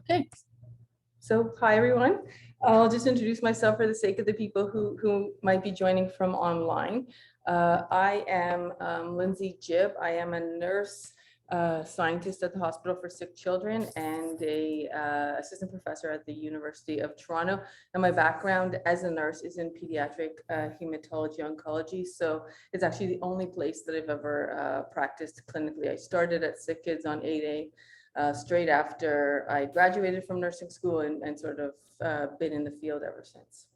Okay, so hi everyone. I'll just introduce myself for the sake of the people who might be joining from online. I am Lindsay Jibb. I am a nurse scientist at the Hospital for Sick Children and a assistant professor at the University of Toronto. And my background as a nurse is in pediatric hematology oncology. So it's actually the only place that I've ever practiced clinically. I started at Sick Kids on 8A. Straight after I graduated from nursing school and sort of been in the field ever since.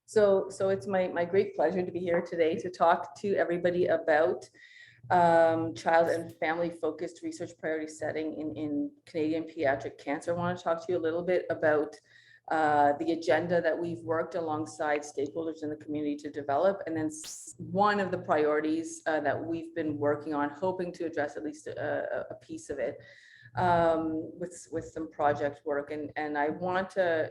So it's my great pleasure to be here today to talk to everybody about child and family focused research priority setting in Canadian pediatric cancer. I want to talk to you a little bit about the agenda that we've worked alongside stakeholders in the community to develop, and then one of the priorities that we've been working on, hoping to address at least a piece of it with some project work. And I want to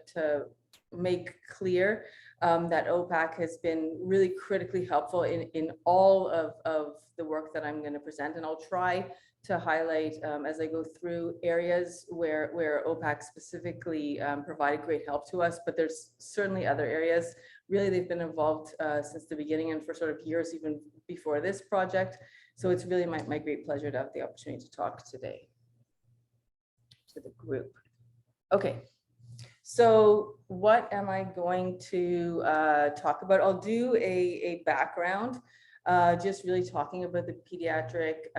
make clear that OPAC has been really critically helpful in all of the work that I'm going to present, and I'll try to highlight as I go through areas where OPAC specifically provided great help to us, but there's certainly other areas. Really, they've been involved since the beginning and for sort of years even before this project. So it's really my great pleasure to have the opportunity to talk today to the group. Okay, so what am I going to talk about? I'll do a background. Just really talking about the pediatric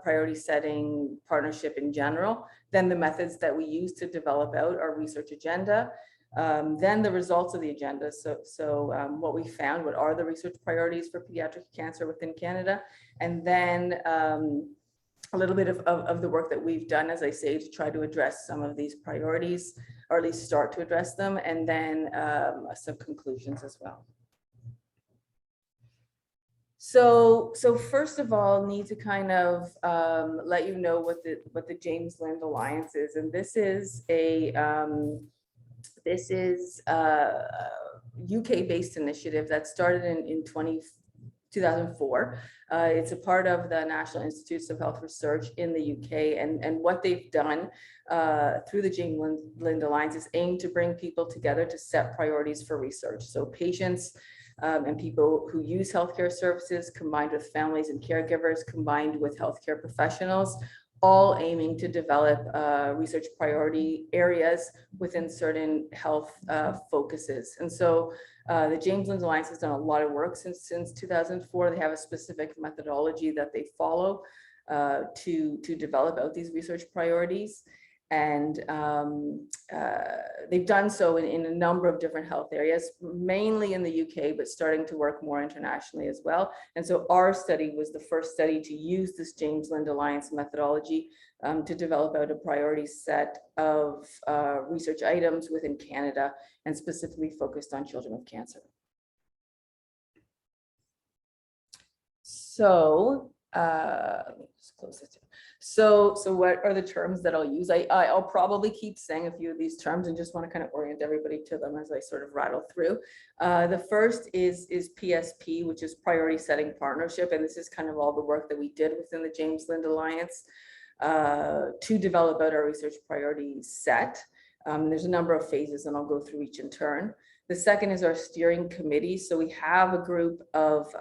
priority setting partnership in general, then the methods that we use to develop out our research agenda, then the results of the agenda. So what we found, what are the research priorities for pediatric cancer within Canada, and then a little bit of the work that we've done, as I say, to try to address some of these priorities, or at least start to address them, and then some conclusions as well. So first of all, need to kind of let you know what the James Lind Alliance is, and this is a UK-based initiative that started in 2004. It's a part of the National Institutes of Health Research in the UK, and what they've done through the James Lind Alliance is aim to bring people together to set priorities for research. So patients and people who use healthcare services, combined with families and caregivers, combined with healthcare professionals, all aiming to develop research priority areas within certain health focuses. And so the James Lind Alliance has done a lot of work since 2004. They have a specific methodology that they follow to develop out these research priorities. And they've done so in a number of different health areas, mainly in the UK, but starting to work more internationally as well. And so our study was the first study to use this James Lind Alliance methodology to develop out a priority set of research items within Canada, and specifically focused on children with cancer. So just close it. So what are the terms that I'll use? I'll probably keep saying a few of these terms and just want to kind of orient everybody to them as I sort of rattle through. The first is PSP, which is Priority Setting Partnership, and this is kind of all the work that we did within the James Lind Alliance to develop out our research priority set. There's a number of phases, and I'll go through each in turn. The second is our steering committee. So we have a group of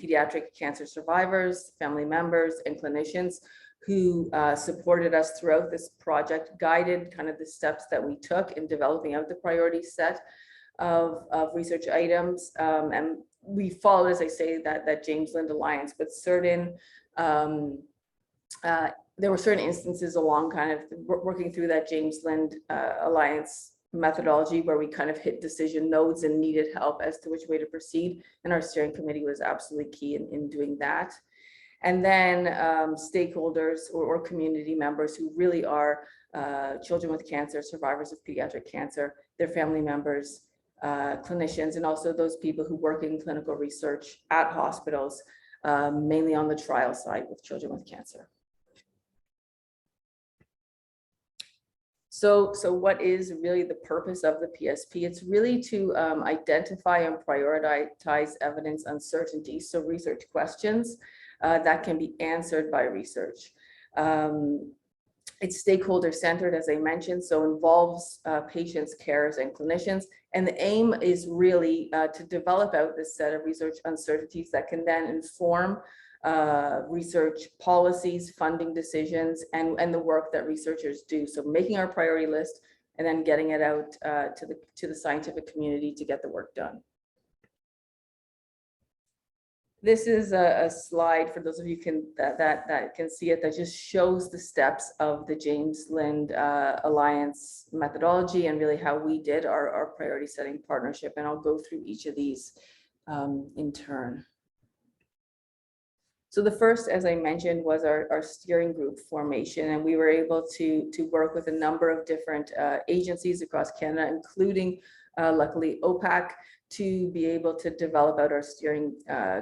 pediatric cancer survivors, family members, and clinicians who supported us throughout this project, guided kind of the steps that we took in developing out the priority set of research items. And we followed, as I say, that James Lind Alliance, but certain there were certain instances along kind of working through that James Lind Alliance methodology where we kind of hit decision nodes and needed help as to which way to proceed. And our steering committee was absolutely key in doing that. And then stakeholders or community members who really are children with cancer, survivors of pediatric cancer, their family members, clinicians, and also those people who work in clinical research at hospitals, mainly on the trial side with children with cancer. So what is really the purpose of the PSP? It's really to identify and prioritize evidence uncertainty. So research questions that can be answered by research. It's stakeholder centered, as I mentioned, so involves patients, carers, and clinicians. And the aim is really to develop out this set of research uncertainties that can then inform research policies, funding decisions, and the work that researchers do. So making our priority list and then getting it out to the scientific community to get the work done. This is a slide for those of you that can see it, that just shows the steps of the James Lind Alliance methodology and really how we did our priority setting partnership. And I'll go through each of these in turn. So the first, as I mentioned, was our steering group formation, and we were able to work with a number of different agencies across Canada, including luckily OPAC, to be able to develop out our steering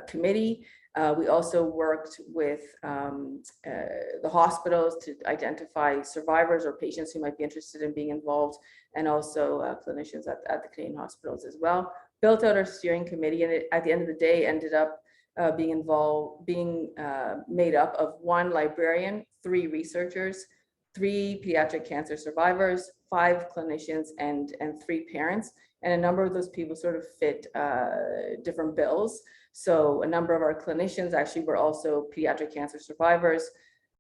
committee. We also worked with the hospitals to identify survivors or patients who might be interested in being involved, and also clinicians at the Canadian hospitals as well. Built out our steering committee, and it, at the end of the day, ended up being made up of 1 librarian, 3 researchers, 3 pediatric cancer survivors, 5 clinicians, and 3 parents. And a number of those people sort of fit different bills. So a number of our clinicians actually were also pediatric cancer survivors.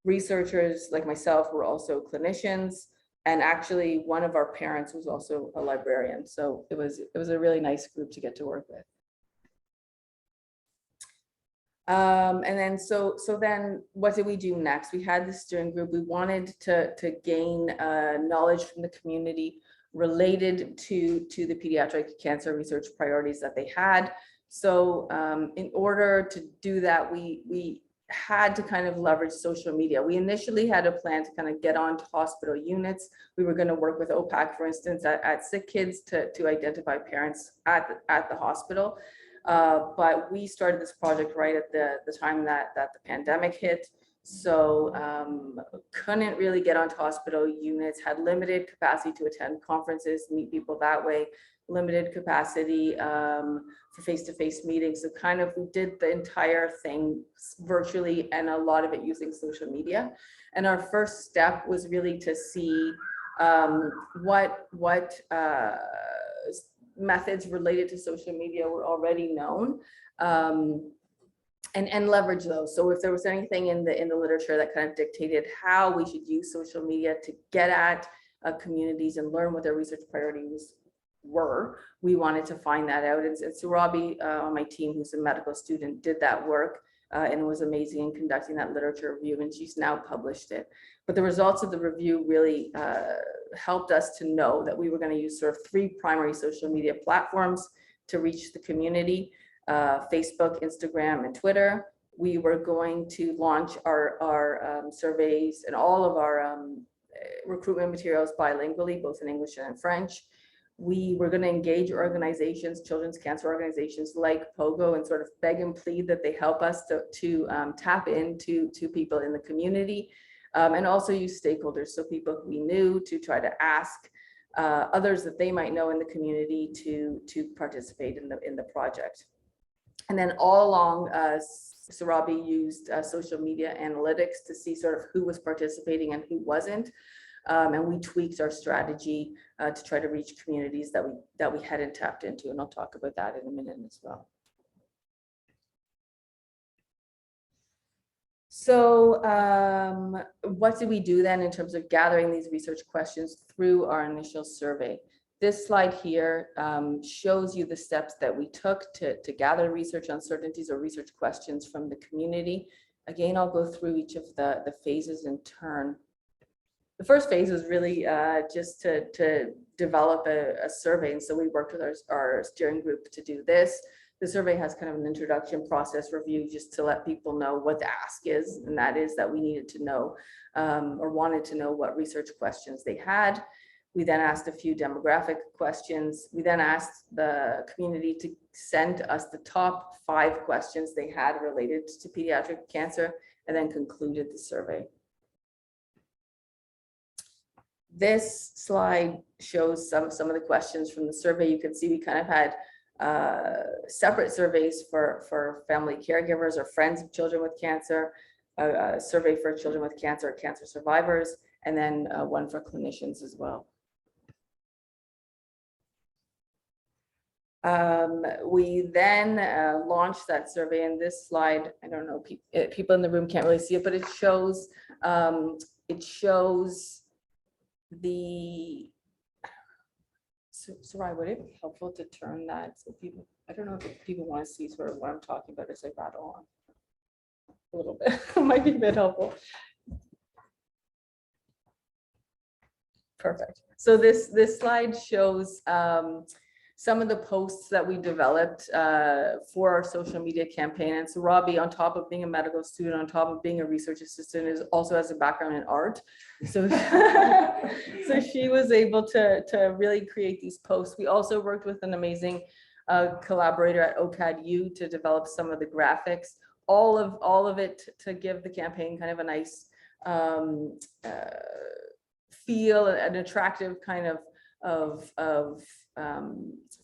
Researchers like myself were also clinicians. And actually one of our parents was also a librarian. So it was a really nice group to get to work with. And then so then what did we do next? We had the steering group. We wanted to gain knowledge from the community related to the pediatric cancer research priorities that they had. So in order to do that, we had to kind of leverage social media. We initially had a plan to kind of get onto hospital units. We were going to work with OPAC, for instance, at Sick Kids to identify parents at the hospital. But we started this project right at the time that the pandemic hit. So couldn't really get onto hospital units, had limited capacity to attend conferences, meet people that way, limited capacity for face-to-face meetings. So kind of we did the entire thing virtually, and a lot of it using social media. And our first step was really to see what methods related to social media were already known, and leverage those. So if there was anything in the literature that kind of dictated how we should use social media to get at communities and learn what their research priorities were, we wanted to find that out. And Surabi on my team, who's a medical student, did that work and was amazing in conducting that literature review, and she's now published it. But the results of the review really helped us to know that we were going to use sort of 3 primary social media platforms to reach the community: Facebook, Instagram, and Twitter. We were going to launch our surveys and all of our recruitment materials bilingually, both in English and in French. We were going to engage organizations, children's cancer organizations like POGO, and sort of beg and plead that they help us to tap into people in the community, and also use stakeholders, so people who we knew, to try to ask others that they might know in the community to participate in the project. And then all along, Surabi used social media analytics to see sort of who was participating and who wasn't. And we tweaked our strategy to try to reach communities that we hadn't tapped into. And I'll talk about that in a minute as well. So what did we do then in terms of gathering these research questions through our initial survey? This slide here shows you the steps that we took to gather research uncertainties or research questions from the community. Again, I'll go through each of the phases in turn. The first phase was really just to develop a survey. And so we worked with our steering group to do this. The survey has kind of an introduction process review just to let people know what the ask is. And that is that we needed to know or wanted to know what research questions they had. We then asked a few demographic questions. We then asked the community to send us the top 5 questions they had related to pediatric cancer, and then concluded the survey. This slide shows some of the questions from the survey. You can see we kind of had separate surveys for family caregivers or friends of children with cancer, a survey for children with cancer or cancer survivors, and then one for clinicians as well. We then launched that survey, and this slide, I don't know, people in the room can't really see it, but it shows the, Sarai, would it be helpful to turn that so people, I don't know if people want to see sort of what I'm talking about as I rattle on a little bit. It might be a bit helpful. Perfect. So this slide shows some of the posts that we developed for our social media campaign. And so Robbie, on top of being a medical student, on top of being a research assistant, is also has a background in art. So, so she was able to really create these posts. We also worked with an amazing collaborator at OCAD-U to develop some of the graphics, all of it to give the campaign kind of a nice feel, an attractive kind of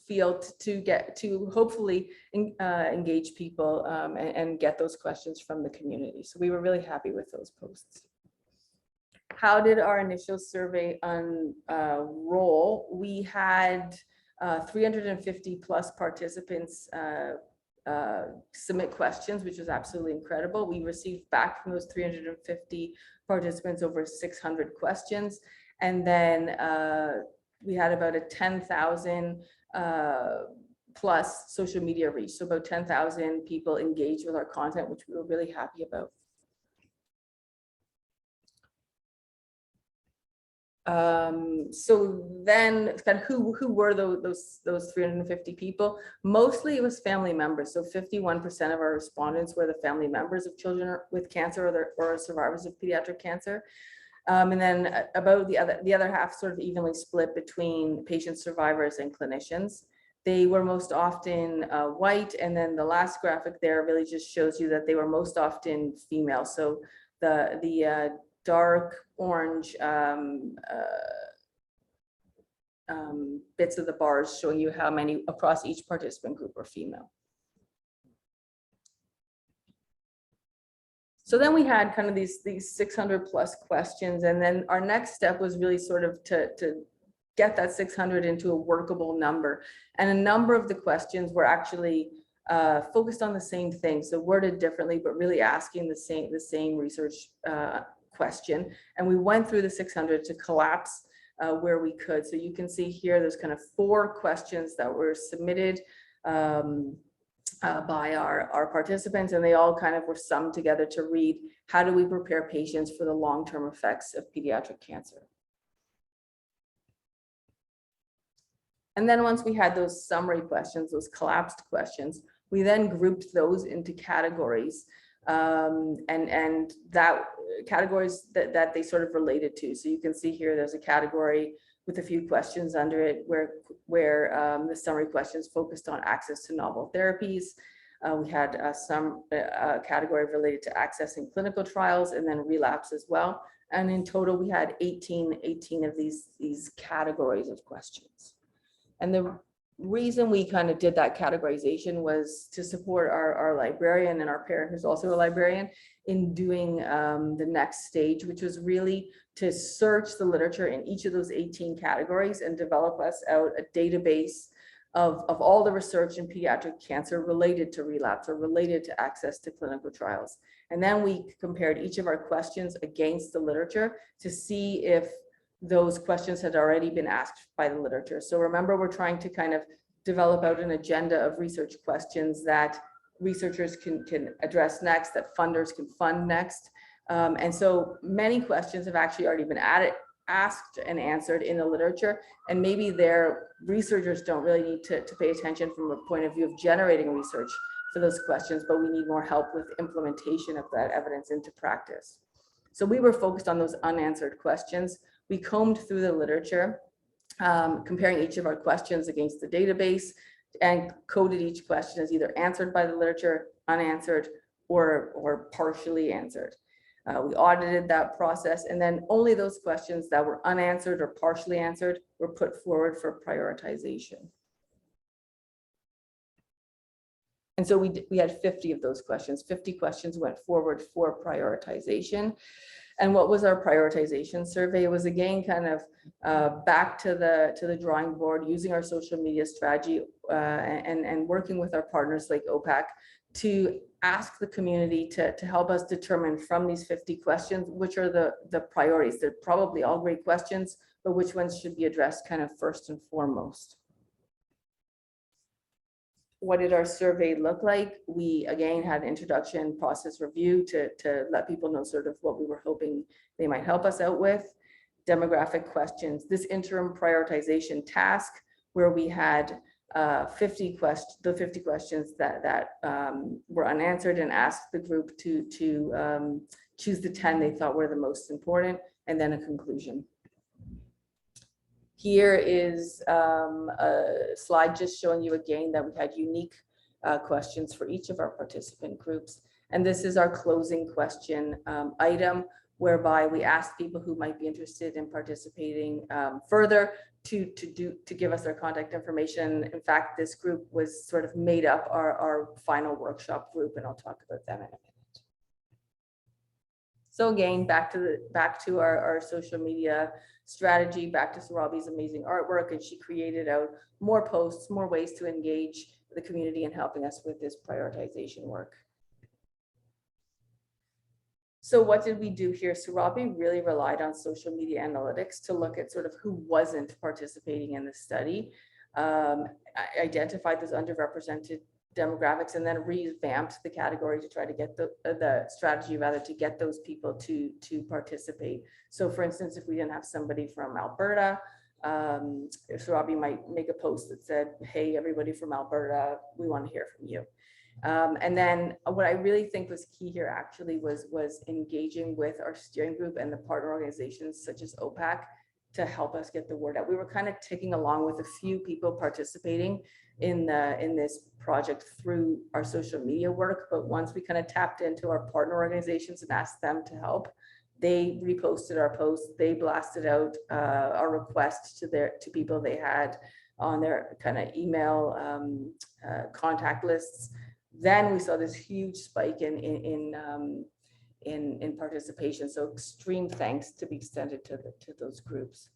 feel to get to hopefully engage people and get those questions from the community. So we were really happy with those posts. How did our initial survey roll? We had 350 plus participants submit questions, which was absolutely incredible. We received back from those 350 participants over 600 questions. And then we had about a 10,000 plus social media reach. So about 10,000 people engaged with our content, which we were really happy about. So then kind of who were those 350 people? Mostly it was family members. So 51% of our respondents were the family members of children with cancer or survivors of pediatric cancer. And then about the other half sort of evenly split between patient survivors and clinicians. They were most often white, and then the last graphic there really just shows you that they were most often female. So the dark orange bits of the bars showing you how many across each participant group were female. So then we had kind of these 600 plus questions, and then our next step was really sort of to get that 600 into a workable number. And a number of the questions were actually focused on the same thing, so worded differently, but really asking the same research question. And we went through the 600 to collapse where we could. So you can see here, there's kind of 4 questions that were submitted by our participants, and they all kind of were summed together to read, how do we prepare patients for the long-term effects of pediatric cancer? And then once we had those summary questions, those collapsed questions, we then grouped those into categories, and that categories that they sort of related to. So you can see here, there's a category with a few questions under it where the summary questions focused on access to novel therapies. We had some category related to accessing clinical trials, and then relapse as well. And in total, we had 18 of these categories of questions. And the reason we kind of did that categorization was to support our librarian and our parent, who's also a librarian, in doing the next stage, which was really to search the literature in each of those 18 categories and develop us out a database of all the research in pediatric cancer related to relapse or related to access to clinical trials. And then we compared each of our questions against the literature to see if those questions had already been asked by the literature. So remember, we're trying to kind of develop out an agenda of research questions that researchers can address next, that funders can fund next. And so many questions have actually already been asked and answered in the literature, and maybe their researchers don't really need to pay attention from a point of view of generating research for those questions, but we need more help with implementation of that evidence into practice. So we were focused on those unanswered questions. We combed through the literature, comparing each of our questions against the database, and coded each question as either answered by the literature, unanswered, or partially answered. We audited that process, and then only those questions that were unanswered or partially answered were put forward for prioritization. And so we had 50 of those questions. 50 questions went forward for prioritization. And what was our prioritization survey? It was again kind of back to the drawing board, using our social media strategy and working with our partners like OPAC to ask the community to help us determine from these 50 questions, which are the priorities. They're probably all great questions, but which ones should be addressed kind of first and foremost. What did our survey look like? We again had introduction process review to let people know sort of what we were hoping they might help us out with. Demographic questions, this interim prioritization task where we had 50 questions that were unanswered, and asked the group to choose the 10 they thought were the most important, and then a conclusion. Here is a slide just showing you again that we had unique questions for each of our participant groups. And this is our closing question item, whereby we asked people who might be interested in participating further to give us their contact information. In fact, this group was sort of made up our final workshop group, and I'll talk about them in a minute. So again, back to our social media strategy, back to Sarabi's amazing artwork, and she created out more posts, more ways to engage the community in helping us with this prioritization work. So what did we do here? Sarabi really relied on social media analytics to look at sort of who wasn't participating in the study, identified those underrepresented demographics, and then revamped the category to try to get the strategy rather to get those people to participate. So for instance, if we didn't have somebody from Alberta, Sarabi might make a post that said, hey, everybody from Alberta, we want to hear from you. And then what I really think was key here actually was engaging with our steering group and the partner organizations such as OPAC to help us get the word out. We were kind of ticking along with a few people participating in this project through our social media work, but once we kind of tapped into our partner organizations and asked them to help, they reposted our posts, they blasted out our request to people they had on their kind of email contact lists. Then we saw this huge spike in participation. So extreme thanks to be extended to those groups.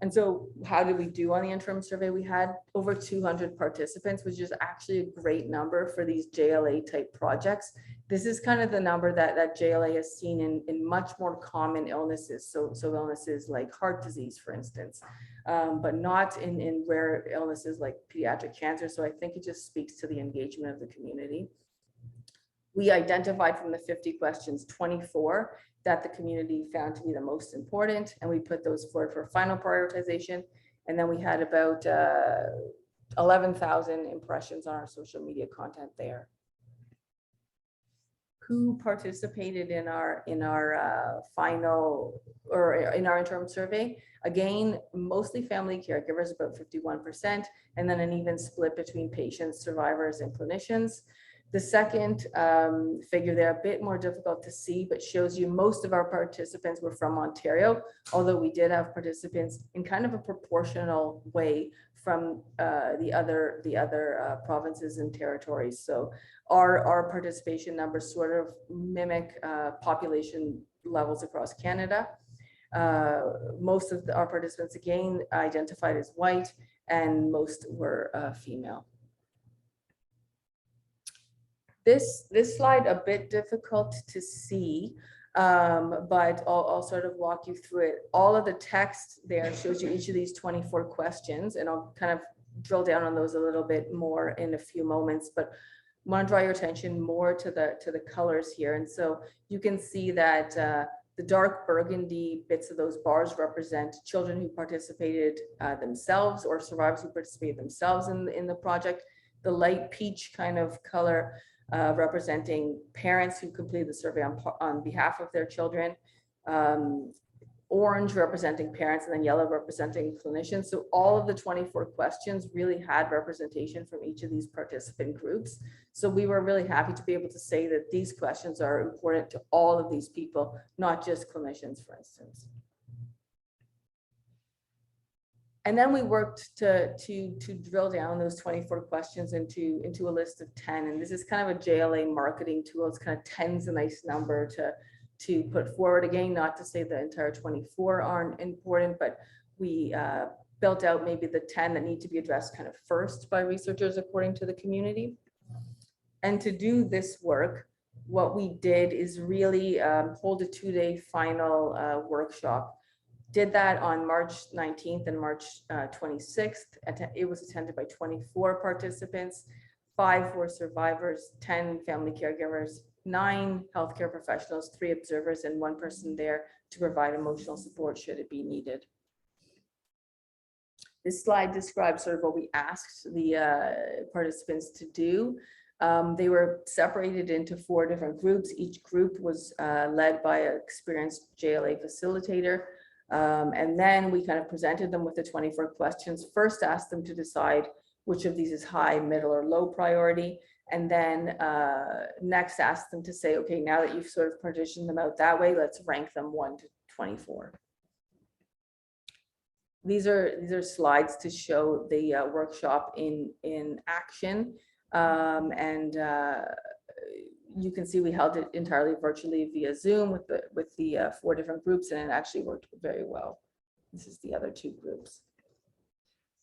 And so how did we do on the interim survey? We had over 200 participants, which is actually a great number for these JLA type projects. This is kind of the number that JLA has seen in much more common illnesses. So illnesses like heart disease, for instance, but not in rare illnesses like pediatric cancer. So I think it just speaks to the engagement of the community. We identified from the 50 questions, 24 that the community found to be the most important, and we put those forward for final prioritization. And then we had about 11,000 impressions on our social media content there. Who participated in our final or in our interim survey? Again, mostly family caregivers, about 51%, and then an even split between patients, survivors, and clinicians. The second figure there, a bit more difficult to see, but shows you most of our participants were from Ontario, although we did have participants in kind of a proportional way from the other provinces and territories. So our participation numbers sort of mimic population levels across Canada. Most of our participants, again, identified as white, and most were female. This slide a bit difficult to see, but I'll sort of walk you through it. All of the text there shows you each of these 24 questions, and I'll kind of drill down on those a little bit more in a few moments, but I want to draw your attention more to the colors here. And so you can see that the dark burgundy bits of those bars represent children who participated themselves, or survivors who participated themselves in the project. The light peach kind of color representing parents who completed the survey on behalf of their children, orange representing parents, and then yellow representing clinicians. So all of the 24 questions really had representation from each of these participant groups. So we were really happy to be able to say that these questions are important to all of these people, not just clinicians, for instance. And then we worked to drill down those 24 questions into a list of 10. And this is kind of a JLA marketing tool. It's kind of 10's a nice number to put forward. Again, not to say the entire 24 aren't important, but we built out maybe the 10 that need to be addressed kind of first by researchers according to the community. And to do this work, what we did is really hold a 2-day final workshop. Did that on March 19th and March 26th. It was attended by 24 participants, 5 were survivors, 10 family caregivers, 9 healthcare professionals, 3 observers, and 1 person there to provide emotional support should it be needed. This slide describes sort of what we asked the participants to do. They were separated into 4 different groups. Each group was led by an experienced JLA facilitator. And then we kind of presented them with the 24 questions. First asked them to decide which of these is high, middle, or low priority. And then next asked them to say, okay, now that you've sort of partitioned them out that way, let's rank them 1 to 24. These are slides to show the workshop in action. You can see we held it entirely virtually via Zoom with the 4 different groups, and it actually worked very well. This is the other 2 groups.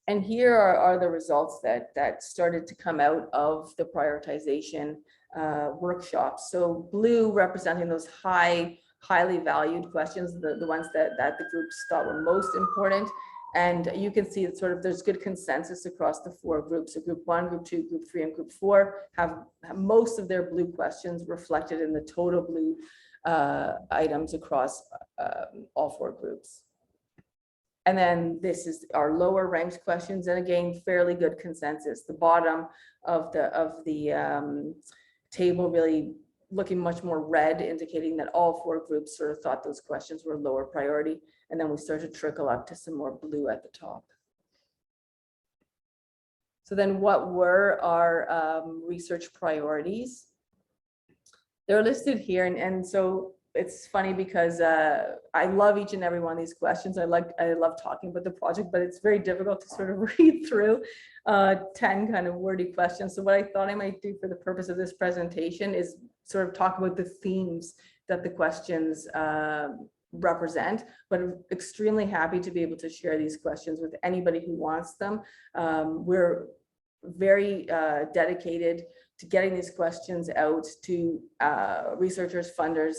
And here are the results that started to come out of the prioritization workshops. So blue representing those highly valued questions, the ones that the groups thought were most important. And you can see that sort of there's good consensus across the 4 groups. So group 1, group 2, group 3, and group 4 have most of their blue questions reflected in the total blue items across all 4 groups. And then this is our lower ranked questions. And again, fairly good consensus. The bottom of the table really looking much more red, indicating that all 4 groups sort of thought those questions were lower priority. And then we started to trickle up to some more blue at the top. So then what were our research priorities? They're listed here. And so it's funny because I love each and every one of these questions. I love talking about the project, but it's very difficult to sort of read through 10 kind of wordy questions. So what I thought I might do for the purpose of this presentation is sort of talk about the themes that the questions represent, but I'm extremely happy to be able to share these questions with anybody who wants them. We're very dedicated to getting these questions out to researchers, funders,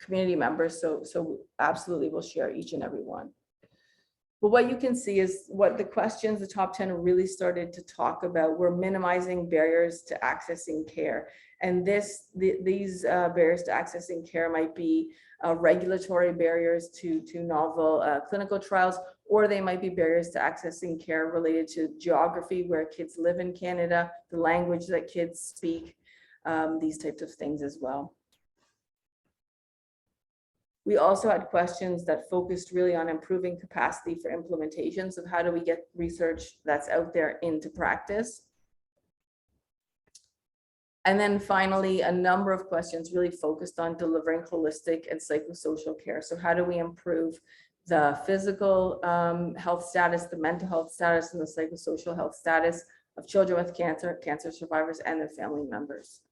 community members. So absolutely we'll share each and every one. But what you can see is what the questions, the top 10 really started to talk about were minimizing barriers to accessing care. And these barriers to accessing care might be regulatory barriers to novel clinical trials, or they might be barriers to accessing care related to geography, where kids live in Canada, the language that kids speak, these types of things as well. We also had questions that focused really on improving capacity for implementations of how do we get research that's out there into practice. And then finally, a number of questions really focused on delivering holistic and psychosocial care. So how do we improve the physical health status, the mental health status, and the psychosocial health status of children with cancer, cancer survivors, and their family members.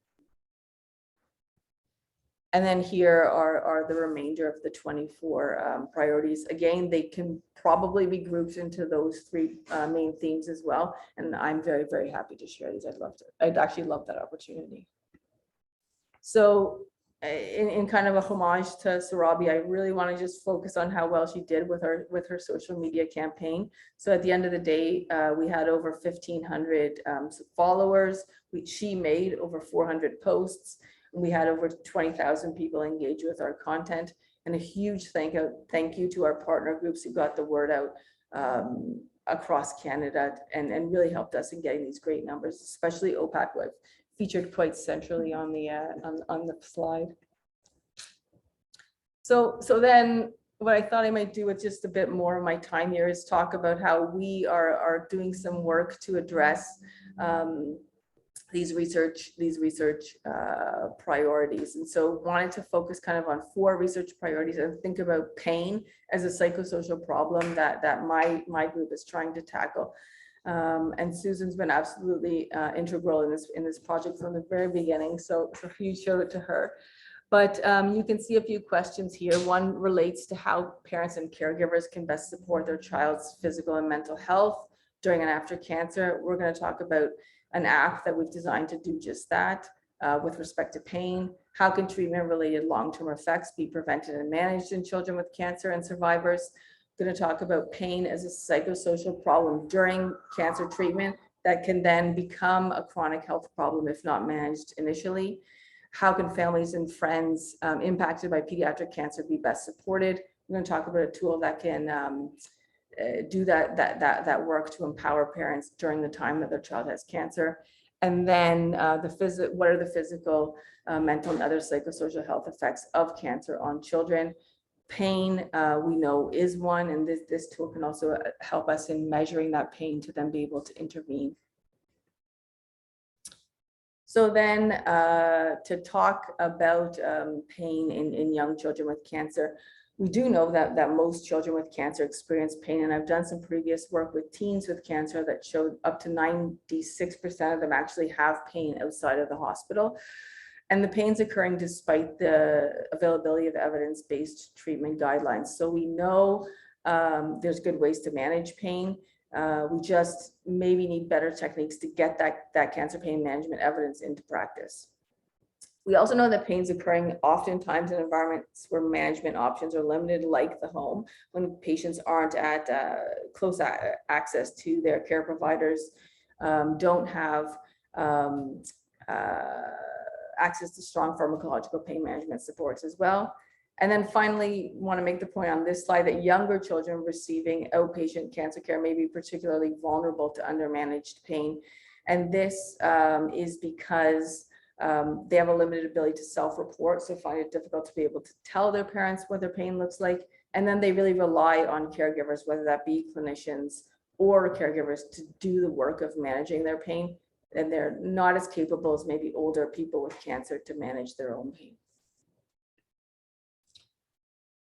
And then here are the remainder of the 24 priorities. Again, they can probably be grouped into those 3 main themes as well. And I'm very, very happy to share these. I'd actually love that opportunity. So in kind of a homage to Sarabi, I really want to just focus on how well she did with her social media campaign. So at the end of the day, we had over 1,500 followers. She made over 400 posts. We had over 20,000 people engage with our content, and a huge thank you to our partner groups who got the word out across Canada and really helped us in getting these great numbers, especially OPAC, who I've featured quite centrally on the slide. So then what I thought I might do with just a bit more of my time here is talk about how we are doing some work to address these research priorities. And so wanted to focus kind of on 4 research priorities and think about pain as a psychosocial problem that my group is trying to tackle. And Susan's been absolutely integral in this project from the very beginning. So a huge shout out to her. But you can see a few questions here. One relates to how parents and caregivers can best support their child's physical and mental health during and after cancer. We're going to talk about an app that we've designed to do just that with respect to pain. How can treatment-related long-term effects be prevented and managed in children with cancer and survivors? I'm going to talk about pain as a psychosocial problem during cancer treatment that can then become a chronic health problem if not managed initially. How can families and friends impacted by pediatric cancer be best supported? We're going to talk about a tool that can do that work to empower parents during the time that their child has cancer. And then what are the physical, mental, and other psychosocial health effects of cancer on children? Pain, we know, is one, and this tool can also help us in measuring that pain to then be able to intervene. So then to talk about pain in young children with cancer, we do know that most children with cancer experience pain, and I've done some previous work with teens with cancer that showed up to 96% of them actually have pain outside of the hospital. And the pain's occurring despite the availability of evidence-based treatment guidelines. So we know there's good ways to manage pain. We just maybe need better techniques to get that cancer pain management evidence into practice. We also know that pain's occurring oftentimes in environments where management options are limited, like the home, when patients aren't at close access to their care providers, don't have access to strong pharmacological pain management supports as well. And then finally, want to make the point on this slide that younger children receiving outpatient cancer care may be particularly vulnerable to undermanaged pain. And this is because they have a limited ability to self-report, so find it difficult to be able to tell their parents what their pain looks like. And then they really rely on caregivers, whether that be clinicians or caregivers, to do the work of managing their pain. And they're not as capable as maybe older people with cancer to manage their own pain.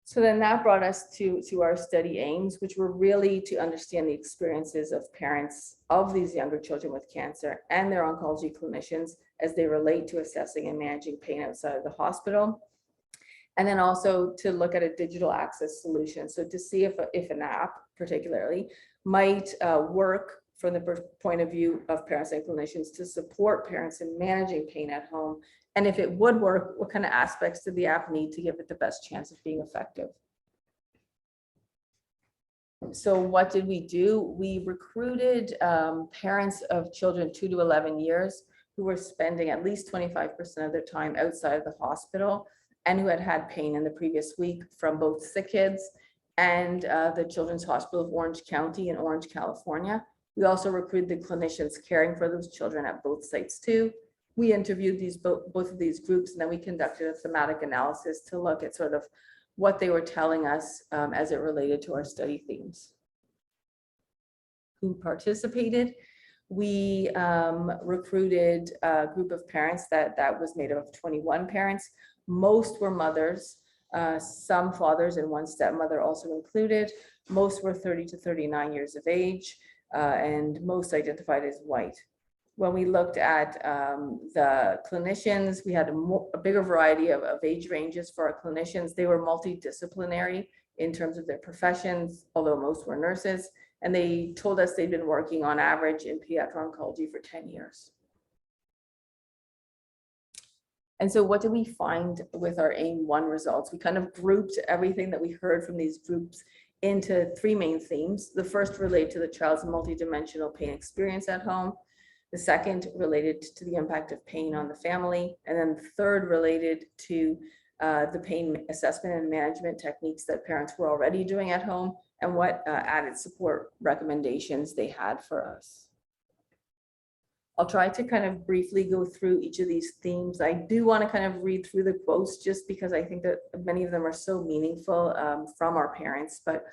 So then that brought us to our study aims, which were really to understand the experiences of parents of these younger children with cancer and their oncology clinicians as they relate to assessing and managing pain outside of the hospital. And then also to look at a digital access solution. So to see if an app particularly might work from the point of view of parents and clinicians to support parents in managing pain at home. And if it would work, what kind of aspects did the app need to give it the best chance of being effective? So what did we do? We recruited parents of children 2 to 11 years who were spending at least 25% of their time outside of the hospital and who had had pain in the previous week from both SickKids and the Children's Hospital of Orange County in Orange, California. We also recruited the clinicians caring for those children at both sites too. We interviewed both of these groups, and then we conducted a thematic analysis to look at sort of what they were telling us as it related to our study themes. Who participated? We recruited a group of parents that was made up of 21 parents. Most were mothers, some fathers and one stepmother also included. Most were 30 to 39 years of age, and most identified as white. When we looked at the clinicians, we had a bigger variety of age ranges for our clinicians. They were multidisciplinary in terms of their professions, although most were nurses. And they told us they'd been working on average in pediatric oncology for 10 years. And so what did we find with our AIM-1 results? We kind of grouped everything that we heard from these groups into 3 main themes. The first related to the child's multidimensional pain experience at home. The second related to the impact of pain on the family. And then the third related to the pain assessment and management techniques that parents were already doing at home and what added support recommendations they had for us. I'll try to kind of briefly go through each of these themes. I do want to kind of read through the quotes just because I think that many of them are so meaningful from our parents. But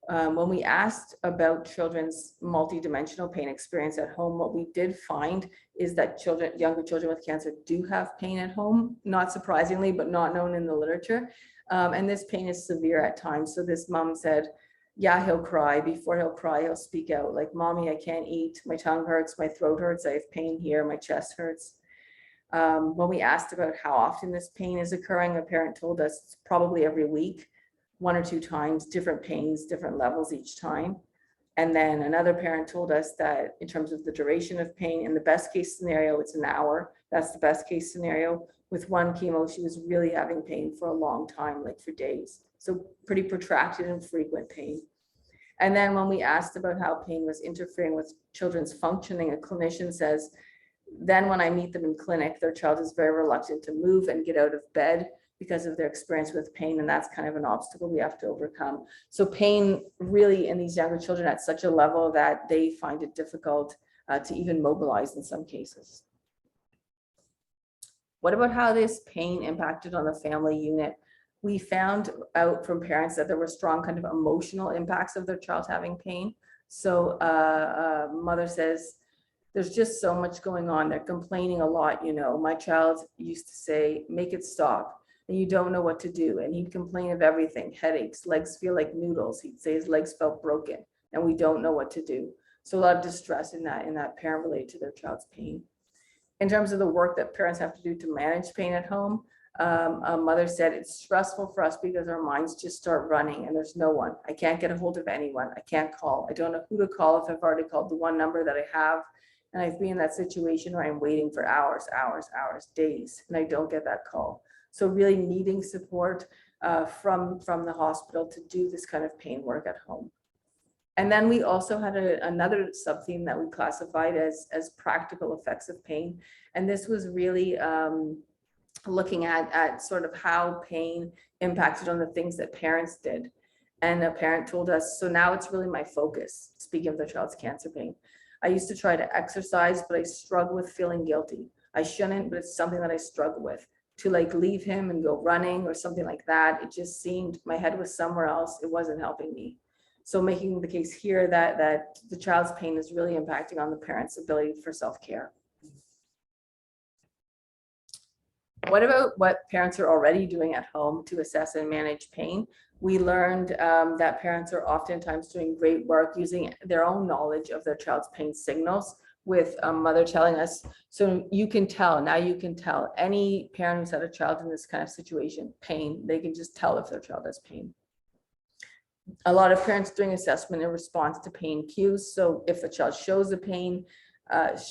when we asked about children's multidimensional pain experience at home, what we did find is that younger children with cancer do have pain at home, not surprisingly, but not known in the literature. And this pain is severe at times. So this mom said, yeah, he'll cry. Before he'll cry, he'll speak out like, mommy, I can't eat. My tongue hurts, my throat hurts. I have pain here, my chest hurts. When we asked about how often this pain is occurring, a parent told us it's probably every week, 1 or 2 times, different pains, different levels each time. And then another parent told us that in terms of the duration of pain, in the best case scenario, it's an hour. That's the best case scenario. With one chemo, she was really having pain for a long time, like for days. So pretty protracted and frequent pain. And then when we asked about how pain was interfering with children's functioning, a clinician says, then when I meet them in clinic, their child is very reluctant to move and get out of bed because of their experience with pain. And that's kind of an obstacle we have to overcome. So pain really in these younger children at such a level that they find it difficult to even mobilize in some cases. What about how this pain impacted on the family unit? We found out from parents that there were strong kind of emotional impacts of their child having pain. So mother says, there's just so much going on. They're complaining a lot. You know, my child used to say, make it stop. And you don't know what to do. And he'd complain of everything, headaches, legs feel like noodles. He'd say his legs felt broken and we don't know what to do. So a lot of distress in that parent related to their child's pain. In terms of the work that parents have to do to manage pain at home, a mother said it's stressful for us because our minds just start running and there's no one. I can't get a hold of anyone. I can't call. I don't know who to call if I've already called the one number that I have. And I've been in that situation where I'm waiting for hours, days, and I don't get that call. So really needing support from the hospital to do this kind of pain work at home. And then we also had another sub-theme that we classified as practical effects of pain. And this was really looking at sort of how pain impacted on the things that parents did. And a parent told us, so now it's really my focus, speaking of the child's cancer pain. I used to try to exercise, but I struggle with feeling guilty. I shouldn't, but it's something that I struggle with. To like leave him and go running or something like that, it just seemed my head was somewhere else. It wasn't helping me. So making the case here that the child's pain is really impacting on the parent's ability for self-care. What about what parents are already doing at home to assess and manage pain? We learned that parents are oftentimes doing great work using their own knowledge of their child's pain signals, with a mother telling us, so you can tell, now you can tell. Any parent who's had a child in this kind of situation, pain, they can just tell if their child has pain. A lot of parents doing assessment in response to pain cues. So if the child shows the pain,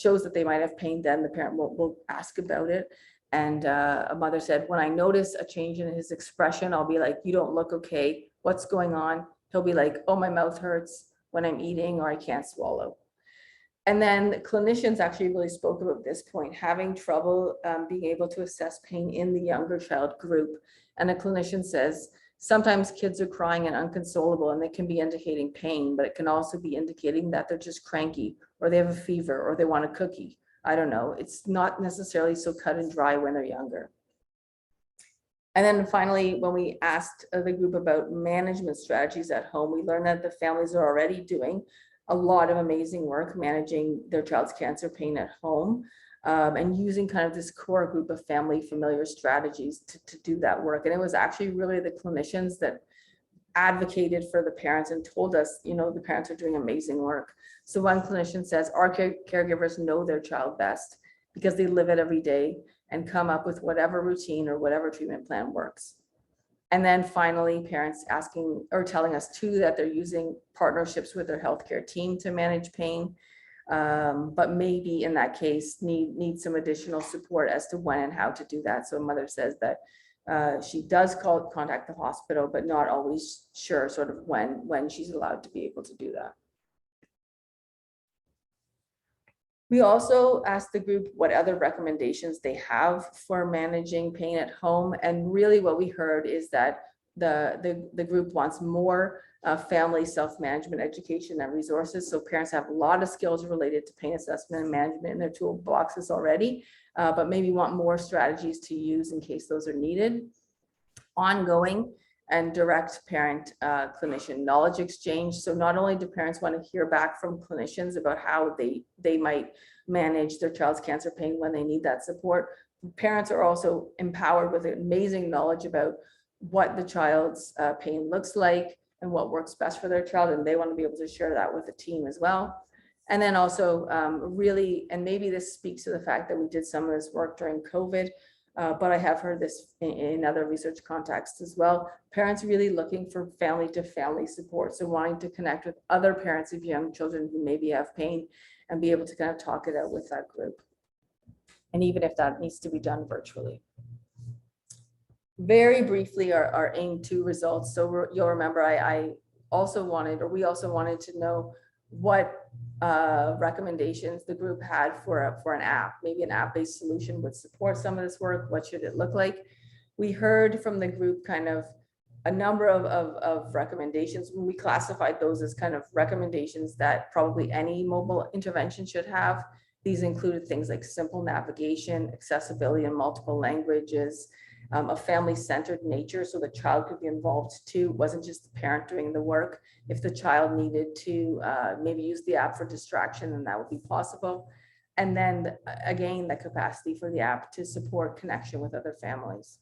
shows that they might have pain, then the parent will ask about it. And a mother said, when I notice a change in his expression, I'll be like, you don't look okay. What's going on? He'll be like, oh, my mouth hurts when I'm eating, or I can't swallow. And then the clinicians actually really spoke about this point, having trouble being able to assess pain in the younger child group. And a clinician says, sometimes kids are crying and unconsolable and they can be indicating pain, but it can also be indicating that they're just cranky or they have a fever or they want a cookie. I don't know. It's not necessarily so cut and dry when they're younger. And then finally, when we asked the group about management strategies at home, we learned that the families are already doing a lot of amazing work managing their child's cancer pain at home, and using kind of this core group of family familiar strategies to do that work. And it was actually really the clinicians that advocated for the parents and told us, you know, the parents are doing amazing work. So one clinician says, our caregivers know their child best because they live it every day and come up with whatever routine or whatever treatment plan works. And then finally, parents asking or telling us too that they're using partnerships with their healthcare team to manage pain, but maybe in that case need some additional support as to when and how to do that. So a mother says that she does contact the hospital, but not always sure sort of when she's allowed to be able to do that. We also asked the group what other recommendations they have for managing pain at home. And really what we heard is that the group wants more family self-management education and resources. So parents have a lot of skills related to pain assessment and management in their toolboxes already, but maybe want more strategies to use in case those are needed. Ongoing and direct parent clinician knowledge exchange. So not only do parents want to hear back from clinicians about how they might manage their child's cancer pain when they need that support, parents are also empowered with amazing knowledge about what the child's pain looks like and what works best for their child, and they want to be able to share that with the team as well. And then also really, and maybe this speaks to the fact that we did some of this work during COVID, but I have heard this in other research contexts as well. Parents really looking for family to family support. So wanting to connect with other parents of young children who maybe have pain and be able to kind of talk it out with that group. And even if that needs to be done virtually. Very briefly, our AIM 2 results. So you'll remember I also wanted, or we also wanted to know what recommendations the group had for an app. Maybe an app-based solution would support some of this work. What should it look like? We heard from the group kind of a number of recommendations. We classified those as kind of recommendations that probably any mobile intervention should have. These included things like simple navigation, accessibility in multiple languages, a family-centered nature, so the child could be involved too. It wasn't just the parent doing the work. If the child needed to maybe use the app for distraction, then that would be possible. And then again, the capacity for the app to support connection with other families.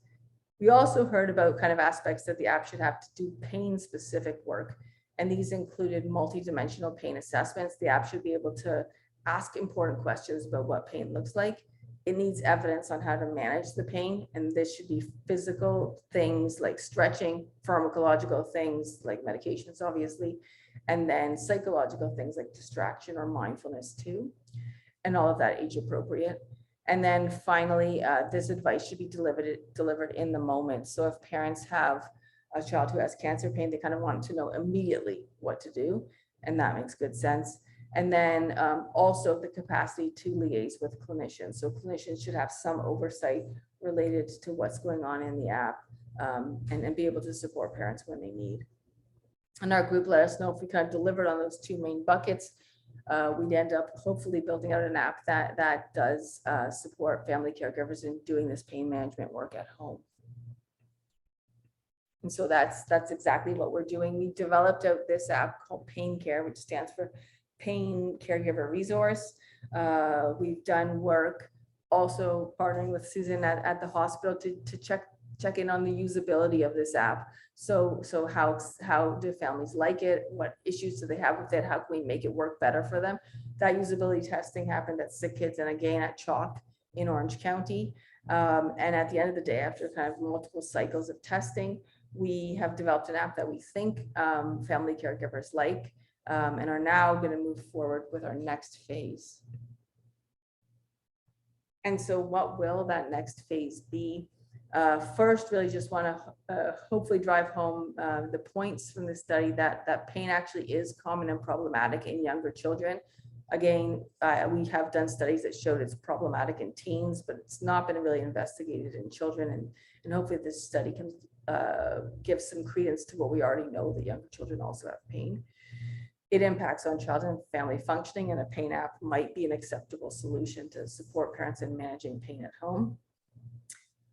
We also heard about kind of aspects that the app should have to do pain-specific work. And these included multidimensional pain assessments. The app should be able to ask important questions about what pain looks like. It needs evidence on how to manage the pain, and this should be physical things like stretching, pharmacological things like medications, obviously, and then psychological things like distraction or mindfulness too, and all of that age appropriate. And then finally, this advice should be delivered in the moment. So if parents have a child who has cancer pain, they kind of want to know immediately what to do, and that makes good sense. And then also the capacity to liaise with clinicians. So clinicians should have some oversight related to what's going on in the app and be able to support parents when they need. And our group let us know if we kind of delivered on those two main buckets, we'd end up hopefully building out an app that does support family caregivers in doing this pain management work at home. And so that's exactly what we're doing. We developed out this app called Pain Care, which stands for Pain Caregiver Resource. We've done work also partnering with Susan at the hospital to check in on the usability of this app. So how do families like it? What issues do they have with it? How can we make it work better for them? That usability testing happened at Sick Kids and again at CHOC in Orange County. And at the end of the day, after kind of multiple cycles of testing, we have developed an app that we think family caregivers like. And are now going to move forward with our next phase. And so what will that next phase be? First, really just want to hopefully drive home the points from the study that pain actually is common and problematic in younger children. Again, we have done studies that showed it's problematic in teens, but it's not been really investigated in children. And hopefully this study can give some credence to what we already know, that younger children also have pain. It impacts on child and family functioning, and a pain app might be an acceptable solution to support parents in managing pain at home.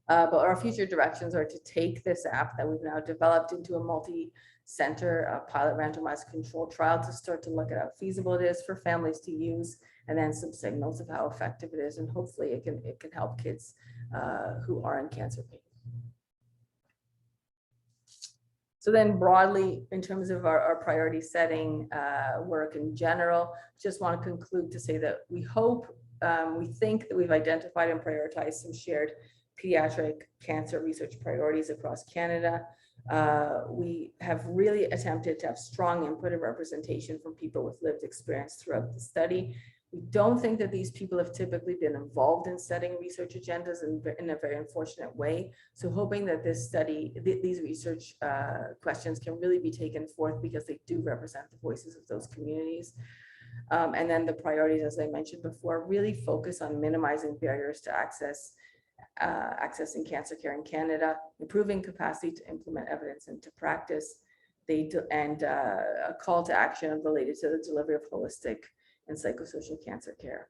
But our future directions are to take this app that we've now developed into a multi-center pilot randomized control trial to start to look at how feasible it is for families to use, and then some signals of how effective it is, and hopefully it can help kids who are in cancer pain. So then broadly, in terms of our priority setting work in general, just want to conclude to say that we hope, we think that we've identified and prioritized some shared pediatric cancer research priorities across Canada. We have really attempted to have strong input and representation from people with lived experience throughout the study. We don't think that these people have typically been involved in setting research agendas in a very unfortunate way. So hoping that this study, these research questions can really be taken forth because they do represent the voices of those communities. And then the priorities, as I mentioned before, really focus on minimizing barriers to accessing cancer care in Canada, improving capacity to implement evidence into practice, and a call to action related to the delivery of holistic and psychosocial cancer care.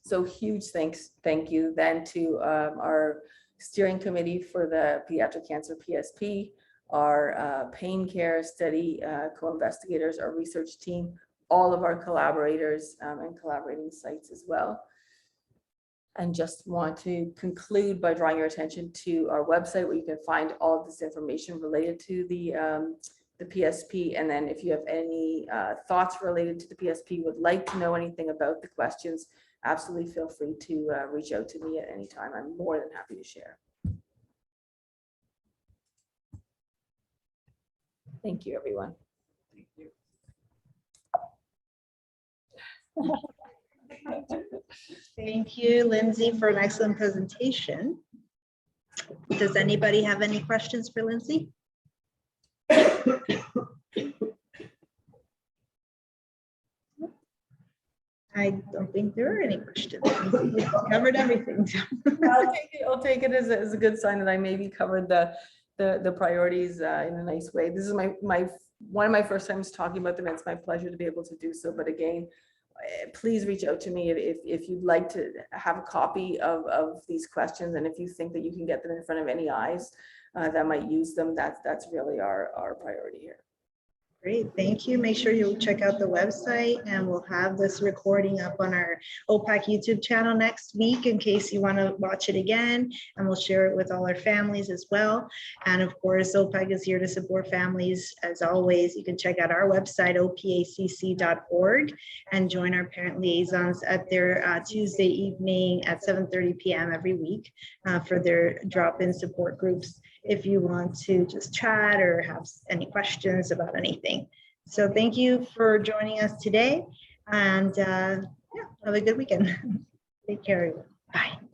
So huge thank you then to our steering committee for the Pediatric Cancer PSP, our pain care study co-investigators, our research team, all of our collaborators and collaborating sites as well. And just want to conclude by drawing your attention to our website, where you can find all of this information related to the the PSP. And then if you have any thoughts related to the PSP, would like to know anything about the questions, absolutely feel free to reach out to me at any time. I'm more than happy to share. Thank you, everyone. Thank you. Thank you, Lindsay, for an excellent presentation. Does anybody have any questions for Lindsay? I don't think there are any questions. We've covered everything. I'll take it as a good sign that I maybe covered the priorities in a nice way. This is one of my first times talking about them. It's my pleasure to be able to do so. But again, please reach out to me if you'd like to have a copy of these questions, and if you think that you can get them in front of any eyes that might use them. That's really our priority here. Great, thank you. Make sure you check out the website, and we'll have this recording up on our OPAC YouTube channel next week in case you want to watch it again, and we'll share it with all our families as well. And of course, OPAC is here to support families. As always, you can check out our website, opacc.org, and join our parent liaisons at their Tuesday evening at 7:30 p.m. every week for their drop-in support groups, if you want to just chat or have any questions about anything. So thank you for joining us today, and yeah, have a good weekend. Take care, everyone. Bye.